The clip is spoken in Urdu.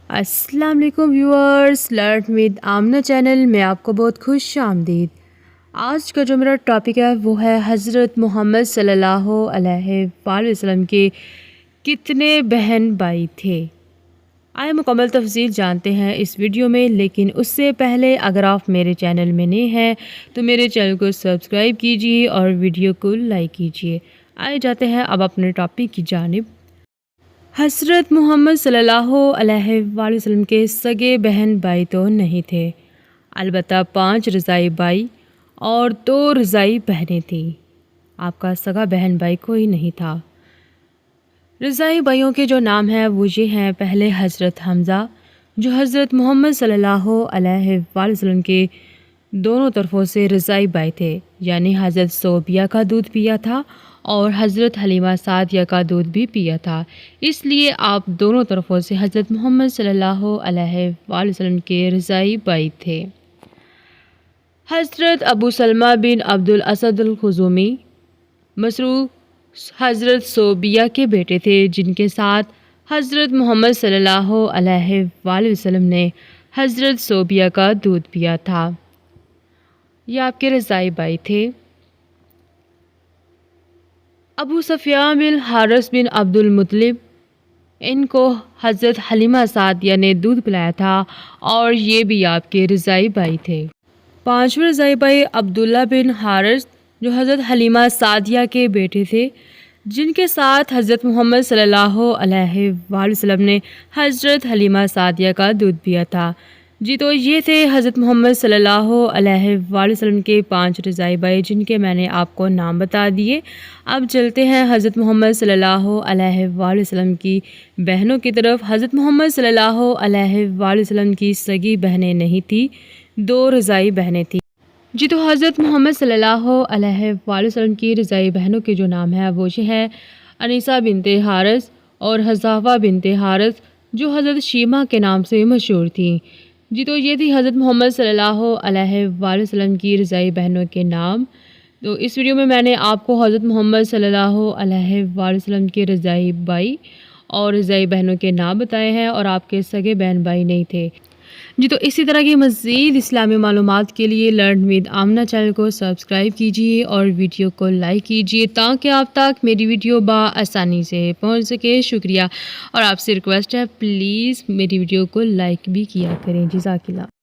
السلام علیکم viewers, learn with Amna channel میں آپ کو بہت خوش آمدید۔ آج کا جو میرا ٹاپک ہے وہ ہے حضرت محمد صلی اللہ علیہ وآلہ وسلم کے کتنے بہن بھائی تھے۔ آئے مکمل تفصیل جانتے ہیں اس ویڈیو میں، لیکن اس سے پہلے اگر آپ میرے چینل میں نئے ہیں تو میرے چینل کو سبسکرائب کیجیے اور ویڈیو کو لائک کیجیے۔ آئے جاتے ہیں اب اپنے ٹاپک کی جانب۔ حضرت محمد صلی اللہ علیہ وآلہ وسلم کے سگے بہن بھائی تو نہیں تھے، البتہ 5 رضاعی بھائی اور 2 رضاعی بہنیں تھیں۔ آپ کا سگا بہن بھائی کوئی نہیں تھا۔ رضاعی بھائیوں کے جو نام ہیں وہ یہ ہیں: پہلے حضرت حمزہ، جو حضرت محمد صلی اللہ علیہ وآلہ وسلم کے دونوں طرفوں سے رضاعی بھائی تھے، یعنی حضرت صوبیہ کا دودھ پیا تھا اور حضرت حلیمہ سعدیہ کا دودھ بھی پیا تھا، اس لیے آپ دونوں طرفوں سے حضرت محمد صلی اللہ علیہ وآلہ وسلم کے رضاعی بھائی تھے۔ حضرت ابو سلمہ بن عبد الاسد الخزومی مسروق حضرت صوبیہ کے بیٹے تھے، جن کے ساتھ حضرت محمد صلی اللہ علیہ وآلہ وسلم نے حضرت صوبیہ کا دودھ پیا تھا۔ یہ آپ کے رضاعی بھائی تھے۔ ابو سفیان بن حارث بن عبد المطلب، ان کو حضرت حلیمہ سعدیہ نے دودھ پلایا تھا اور یہ بھی آپ کے رضاعی بھائی تھے۔ 5ویں رضاعی بھائی عبداللہ بن حارث، جو حضرت حلیمہ سعدیہ کے بیٹے تھے، جن کے ساتھ حضرت محمد صلی اللہ علیہ وآلہ وسلم نے حضرت حلیمہ سعدیہ کا دودھ پیا تھا۔ تو یہ تھے حضرت محمد صلی اللہ علیہ وآلہ وسلم کے 5 رضاعی بھائی، جن کے میں نے آپ کو نام بتا دیے۔ اب چلتے ہیں حضرت محمد صلی اللہ علیہ وآلہ وسلم کی بہنوں کی طرف۔ حضرت محمد صلی اللہ علیہ وآلہ وسلم کی سگی بہنیں نہیں تھیں، 2 رضاعی بہنیں تھیں۔ تو حضرت محمد صلی اللہ علیہ وآلہ وسلم کی رضاعی بہنوں کے جو نام ہیں وہ یہ ہے: انیسہ بنت حارث اور حذافہ بنت حارث، جو حضرت شیمہ کے نام سے مشہور تھیں۔ تو یہ تھی حضرت محمد صلی اللہ علیہ وآلہ وسلم کی رضاعی بہنوں کے نام۔ تو اس ویڈیو میں نے آپ کو حضرت محمد صلی اللہ علیہ وآلہ وسلم کے رضاعی بھائی اور رضاعی بہنوں کے نام بتائے ہیں، اور آپ کے سگے بہن بھائی نہیں تھے۔ تو اسی طرح کی مزید اسلامی معلومات کے لیے لرن ود آمنہ چینل کو سبسکرائب کیجیے اور ویڈیو کو لائک کیجیے تاکہ آپ تک میری ویڈیو بآسانی سے پہنچ سکے۔ شکریہ، اور آپ سے ریکویسٹ ہے پلیز میری ویڈیو کو لائک بھی کیا کریں۔ جزاک اللہ۔